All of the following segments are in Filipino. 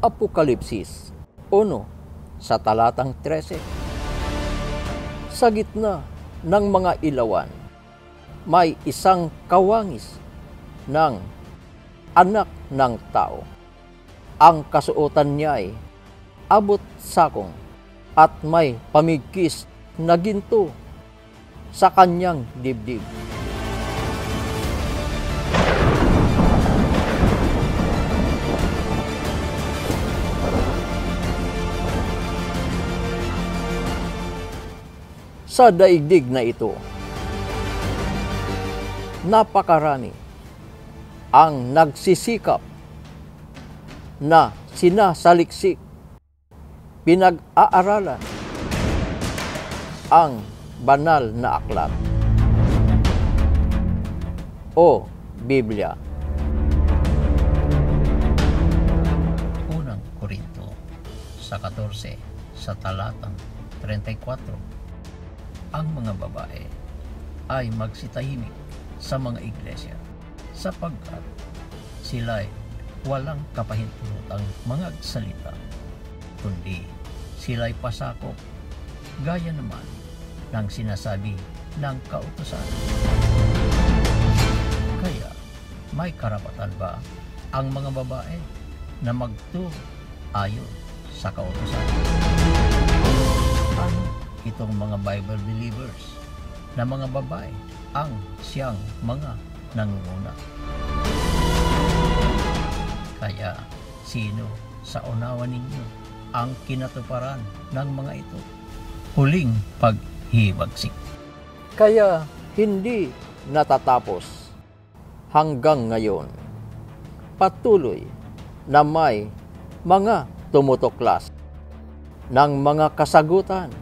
Apokalipsis 1 sa talatang 13. Sa gitna ng mga ilawan, may isang kawangis ng anak ng tao. Ang kasuotan niya ay abot sakong at may pamigkis na ginto sa kanyang dibdib. Sa daigdig na ito, napakarami ang nagsisikap na sinasaliksik, pinag-aaralan ang banal na aklat o Biblia. Unang Korinto sa 14 sa talatang 34. Ang mga babae ay magsitahimik sa mga iglesia sapagkat sila'y walang kapahintulutang mga salita, kundi sila'y pasakop gaya naman ng sinasabi ng kautusan. Kaya may karapatan ba ang mga babae na magtuayon sa kautusan? Ano itong mga Bible believers na mga babae ang siyang mga nangunguna? Kaya sino sa unawa ninyo ang kinatuparan ng mga ito? Huling paghihibagsik. Kaya hindi natatapos hanggang ngayon. Patuloy na may mga tumutuklas ng mga kasagutan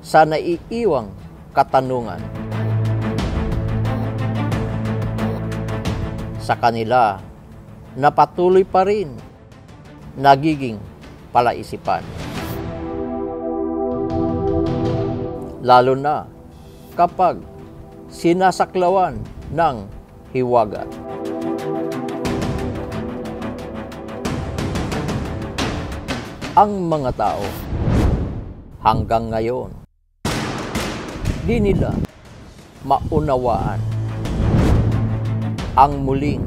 sa naiiwang katanungan. Sa kanila na patuloy pa rin nagiging palaisipan. Lalo na kapag sinasaklawan ng hiwaga. Ang mga tao hanggang ngayon di nila maunawaan ang muling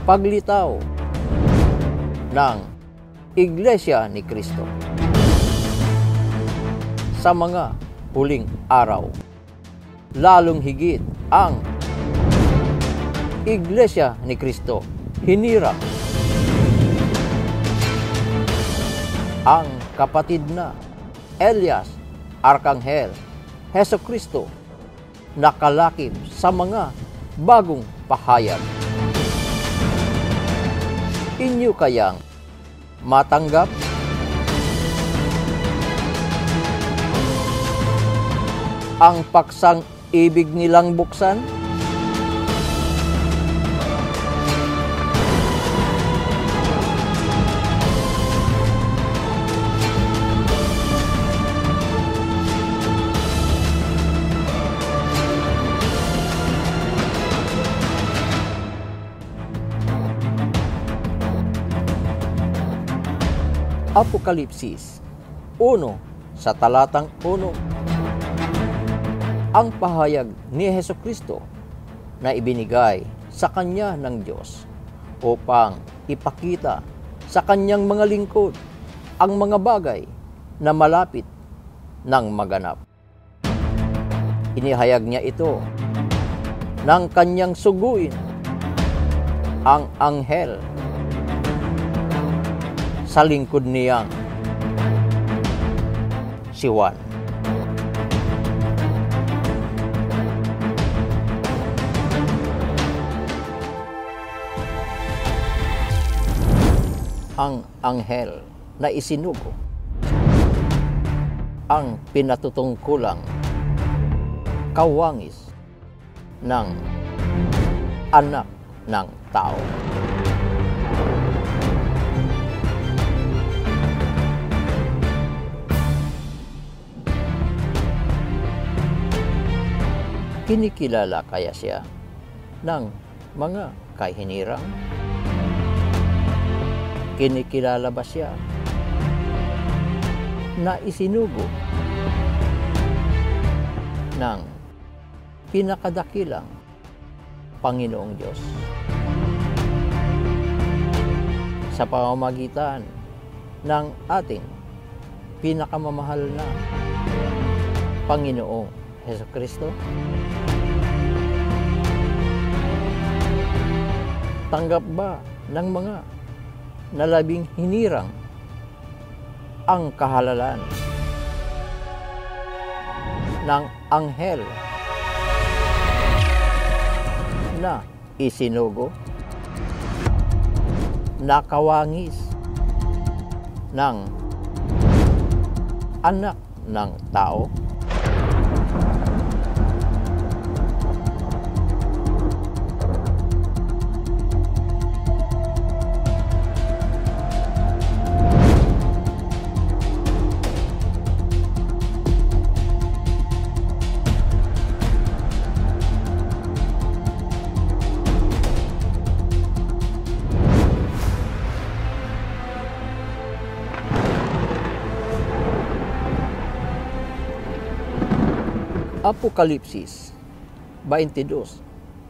paglitaw ng Iglesia ni Cristo sa mga huling araw. Lalong higit ang Iglesia ni Cristo hinirang ang kapatid na Elias, Arkanghel, Hesukristo, nakalakip sa mga bagong pahayag. Inyo kayang matanggap? Ang paksang ibig nilang buksan? Apokalipsis 1 sa talatang 1. Ang pahayag ni Hesukristo na ibinigay sa kanya ng Diyos upang ipakita sa kanyang mga lingkod ang mga bagay na malapit ng maganap. Inihayag niya ito ng kanyang suguin ang anghel sa lingkod niyang si Juan. Ang anghel na isinugo ang pinatutungkulang kawangis ng anak ng tao. Kinikilala kaya siya ng mga kahinirang? kinikilala ba siya na isinugo ng pinakadakilang Panginoong Diyos sa pamamagitan ng ating pinakamamahal na Panginoong Hesukristo? Tanggap ba ng mga nalabing hinirang ang kahalalan ng anghel na isinugo, nakawangis ng anak ng tao? Apokalipsis 22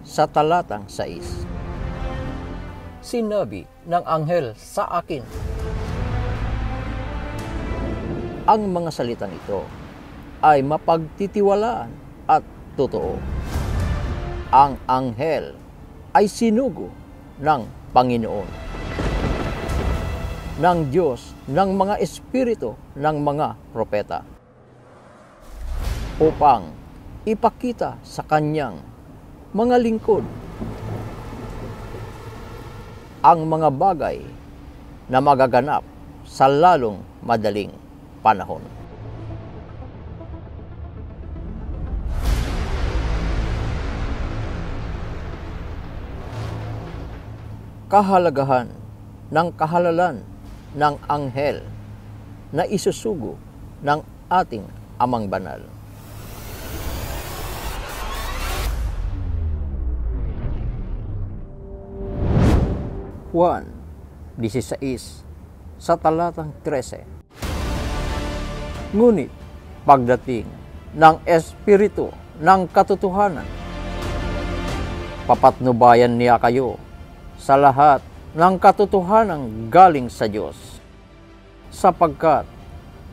sa talatang 6. Sinabi ng anghel sa akin, ang mga salitang ito ay mapagtitiwalaan at totoo. Ang anghel ay sinugo ng Panginoon, ng Diyos ng mga espiritu ng mga propeta, upang ipakita sa kanyang mga lingkod ang mga bagay na magaganap sa lalong madaling panahon. Kahalagahan ng kahalalan ng anghel na isusugo ng ating Amang Banal. Juan 16 sa talatang 13. Ngunit pagdating ng Espiritu ng katotohanan, papatnubayan niya kayo sa lahat ng katotohanan galing sa Diyos, sapagkat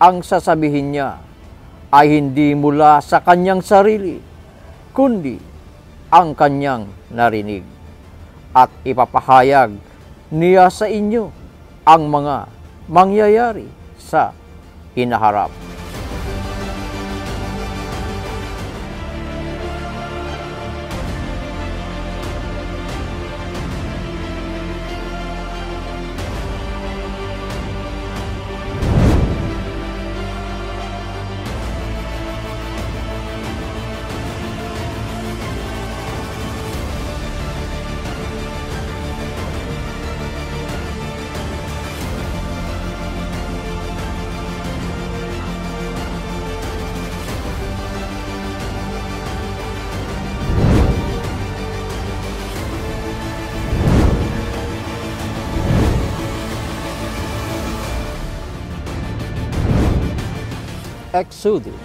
ang sasabihin niya ay hindi mula sa kanyang sarili, kundi ang kanyang narinig, at ipapahayag niya sa inyo ang mga mangyayari sa hinaharap. Exodus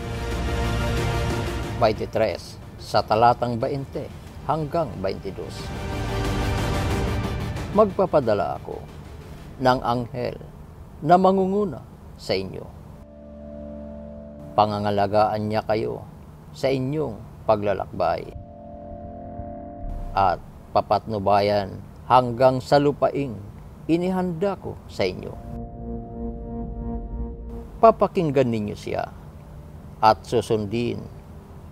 23 sa talatang 20 hanggang 22. Magpapadala ako ng anghel na mangunguna sa inyo. Pangangalagaan niya kayo sa inyong paglalakbay at papatnubayan hanggang sa lupaing inihanda ko sa inyo. Papakinggan ninyo siya at susundin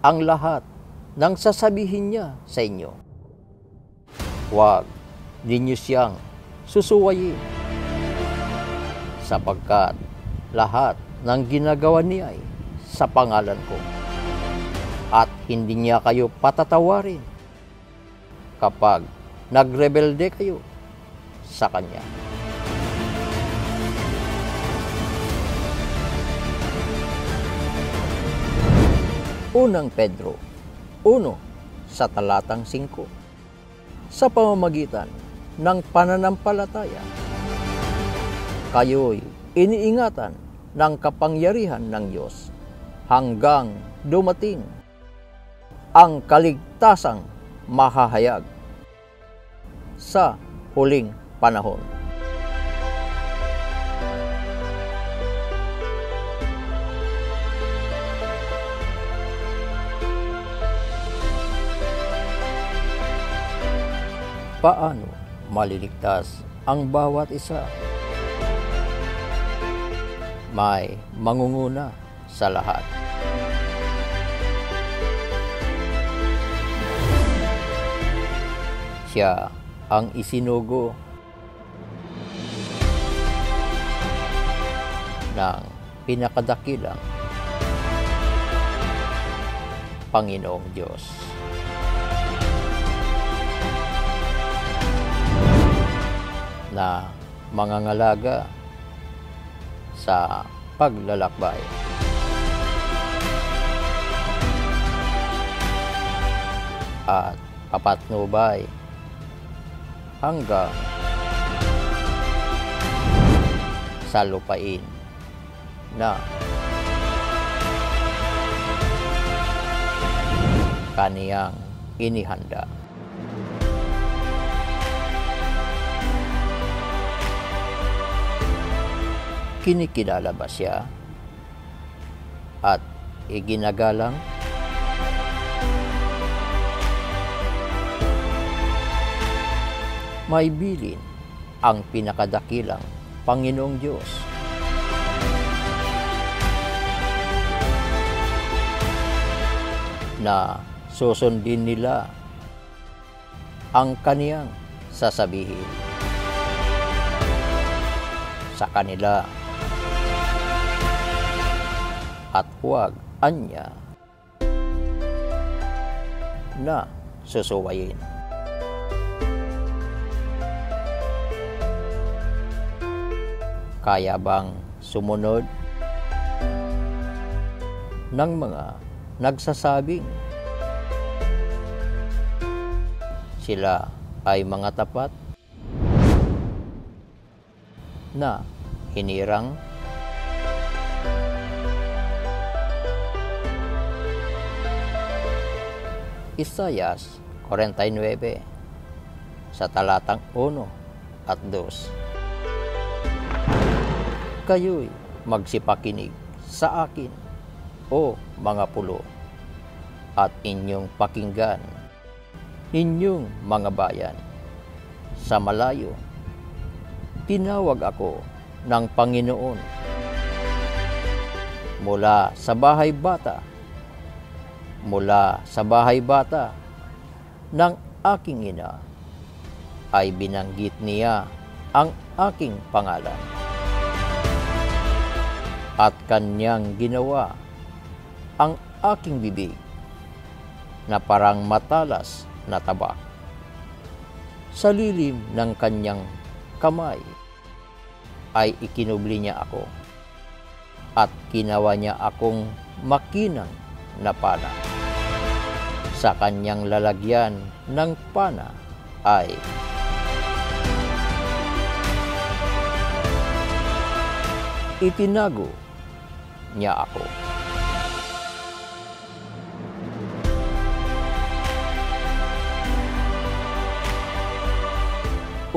ang lahat ng sasabihin niya sa inyo. Huwag ninyo siyang susuwayin, sapagkat lahat ng ginagawa niya ay sa pangalan ko, at hindi niya kayo patatawarin kapag nagrebelde kayo sa Kanya. Unang Pedro 1 sa talatang 5. Sa pamamagitan ng pananampalataya, Kayo'y iniingatan ng kapangyarihan ng Diyos hanggang dumating ang kaligtasang mahahayag sa huling panahon. Paano maliligtas ang bawat isa? May mangunguna sa lahat. Siya ang isinugo ng pinakadakilang Panginoong Diyos. Na mangangalaga sa paglalakbay. At papatnubay hanggang sa lupain na kaniyang inihanda. Kinikilala ba siya at iginagalang? May bilin ang pinakadakilang Panginoong Diyos. Na susundin nila ang kaniyang sasabihin sa kanila at huwag anya na susuwayin. Kaya bang sumunod ng mga nagsasabing sila ay mga tapat na hinirang Isayas 49 sa talatang 1 at 2. Kayo'y magsipakinig sa akin, o mga pulo, at inyong pakinggan, inyong mga bayan. Sa malayo, tinawag ako ng Panginoon. Mula sa bahay bata ng aking ina ay binanggit niya ang aking pangalan. At kanyang ginawa ang aking bibig na parang matalas na tabak. Sa lilim ng kanyang kamay ay ikinubli niya ako at ginawa niya akong makinang na pana. Sa kanyang lalagyan ng pana ay itinago niya ako.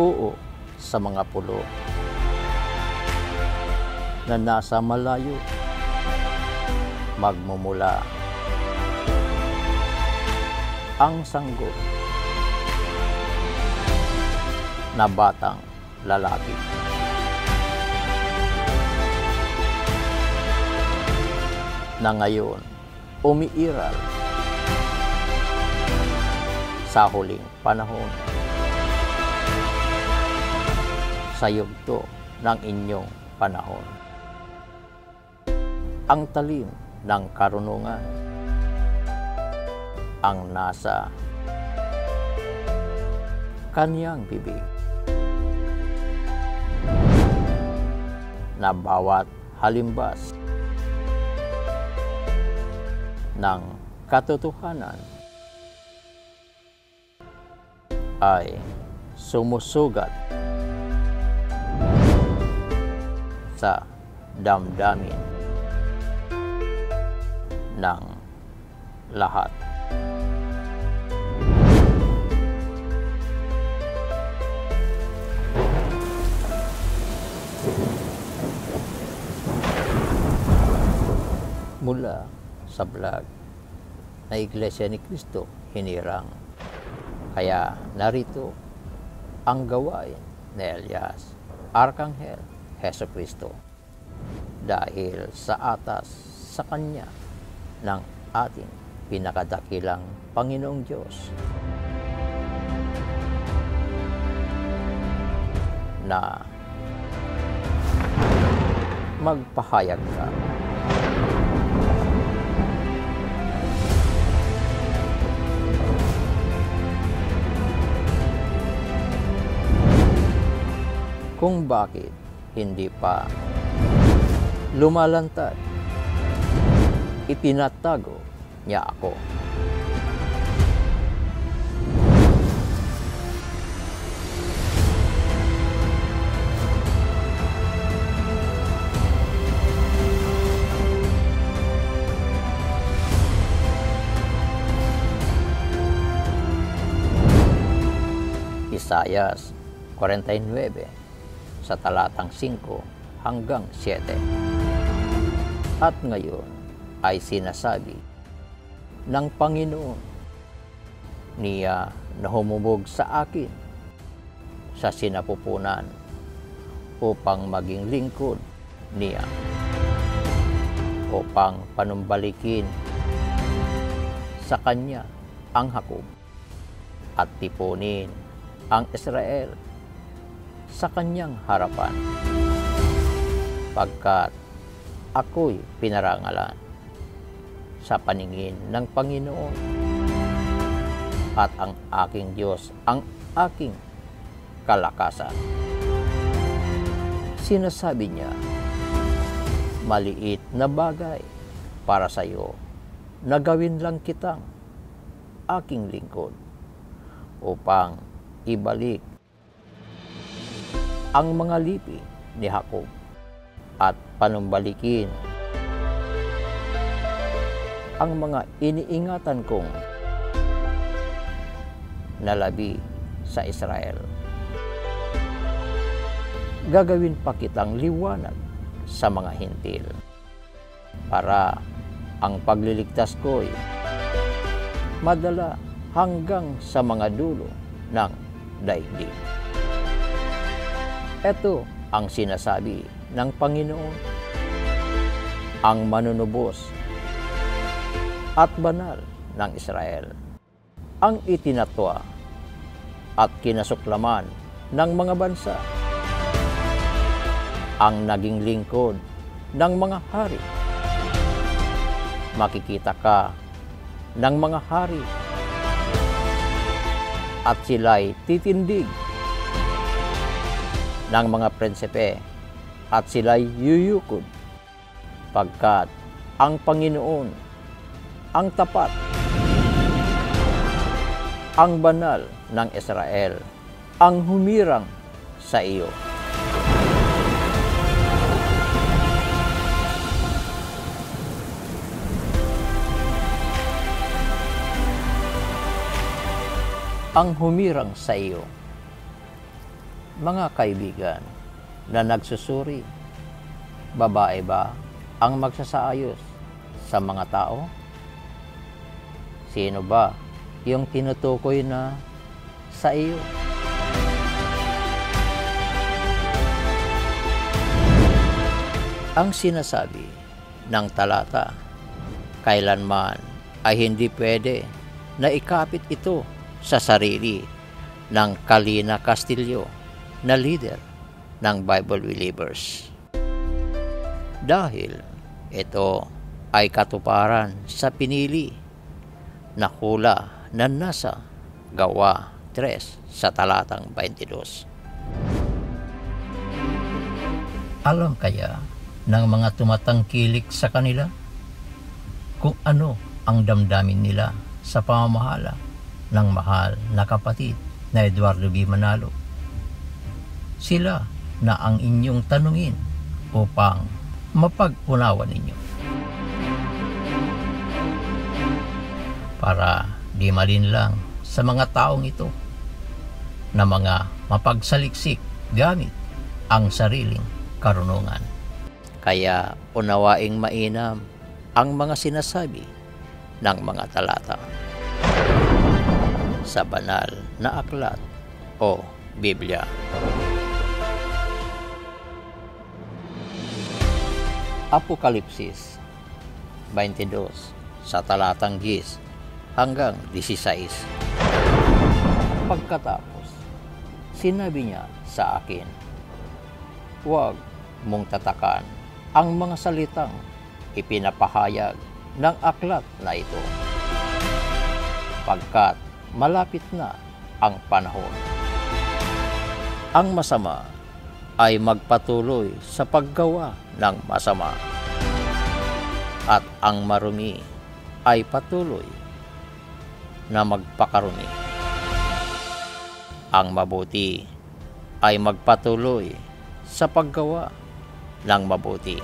Oo, sa mga pulo na nasa malayo, magmumula ang sanggol na batang lalaki. Na ngayon umiiral sa huling panahon sa yugto ng inyong panahon. Ang talim ng karunungan ang nasa kaniyang bibig, na bawat halimbas ng katotohanan ay sumusugat sa damdamin ng lahat. Mula sa vlog na Iglesia ni Cristo Hinirang. Kaya narito ang gawain ni Elias, Arkanghel Jesucristo, dahil sa atas sa Kanya ng ating pinakadakilang Panginoong Diyos na magpahayag ka kung bakit hindi pa lumalantad. Itinatago niya ako. Isayas 49 sa talatang 5 hanggang 7. At ngayon ay sinasabi ng Panginoon niya na humubog sa akin sa sinapupunan upang maging lingkod niya, upang panumbalikin sa Kanya ang Jacob at tipunin ang Israel sa Kanyang harapan, pagkat ako'y pinarangalan sa paningin ng Panginoon at ang aking Diyos ang aking kalakasan. Sinasabi niya, maliit na bagay para sa iyo na gawin lang kitang aking lingkod upang ibalik ang mga lipi ni Jacob at panumbalikin ang mga iniingatan kong nalabi sa Israel. Gagawin pa kitang liwanag sa mga hintil para ang pagliligtas ko'y madala hanggang sa mga dulo ng daigdig. Ito ang sinasabi ng Panginoon, ang manunubos at banal ng Israel, ang itinatwa at kinasuklaman ng mga bansa, ang naging lingkod ng mga hari. Makikita ka ng mga hari at sila'y titindig ng mga prinsipe at sila'y yuyukod, pagkat ang Panginoon ang tapat, ang banal ng Israel ang humirang sa iyo. Ang humirang sa iyo. Mga kaibigan na nagsusuri, babae ba ang magsasaayos sa mga tao? Sino ba yung tinutukoy na sa iyo? Ang sinasabi ng talata, kailanman ay hindi pwede na ikapit ito sa sarili ng Kalina Castillo na leader ng Bible Believers. Dahil ito ay katuparan sa pinili na hula na nasa Gawa 3 sa talatang 22. Alam kaya ng mga tumatangkilik sa kanila kung ano ang damdamin nila sa pamamahala ng mahal na kapatid na Eduardo B. Manalo? Sila na ang inyong tanungin upang mapag-unawa ninyo. Para di malinlang sa mga taong ito na mga mapagsaliksik gamit ang sariling karunungan. Kaya unawaing mainam ang mga sinasabi ng mga talata sa banal na aklat o Biblia. Apokalipsis 22 sa talatang 10 hanggang 16. Pagkatapos, sinabi niya sa akin, huwag mong tatakan ang mga salitang ipinapahayag ng aklat na ito, pagkat malapit na ang panahon. Ang masama ay magpatuloy sa paggawa ng masama, at ang marumi ay patuloy na magpakarumi. Ang mabuti ay magpatuloy sa paggawa ng mabuti,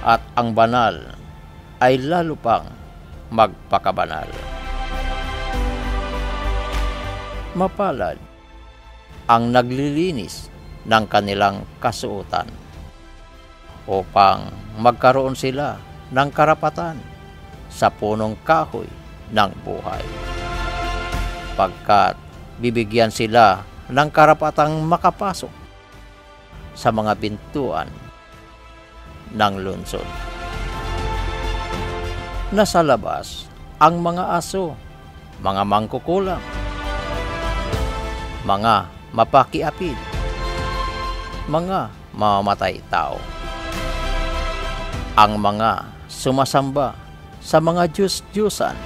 at ang banal ay lalo pang magpakabanal. Mapalad ang naglilinis ng kanilang kasuotan upang magkaroon sila ng karapatan sa punong kahoy ng buhay, pagkat bibigyan sila ng karapatang makapasok sa mga pintuan ng lungsod. Nasa labas ang mga aso, mga mangkukulam, mga mapakiapid, mga mamamatay tao, ang mga sumasamba sa mga Diyos-Diyosan,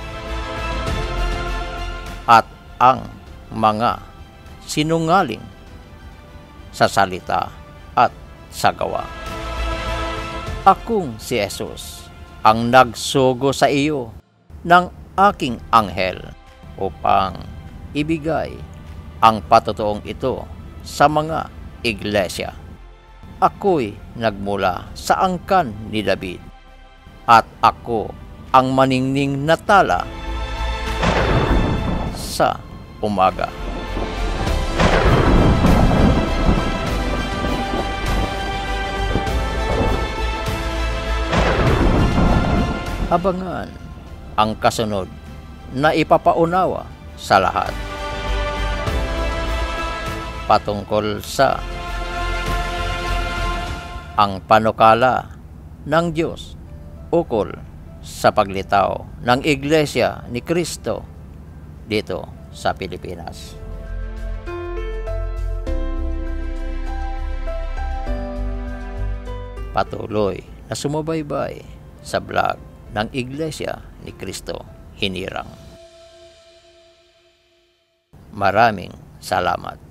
at ang mga sinungaling sa salita at sa gawa. Akong si Jesus ang nagsugo sa iyo ng aking anghel upang ibigay ang patutuong ito sa mga iglesia. Ako'y nagmula sa angkan ni David, at ako ang maningning na tala sa umaga. Abangan ang kasunod na ipapaunawa sa lahat patungkol sa ang panukala ng Diyos ukol sa paglitaw ng Iglesia ni Kristo dito sa Pilipinas. Patuloy na sumubaybay sa vlog ng Iglesia ni Kristo Hinirang. Maraming salamat.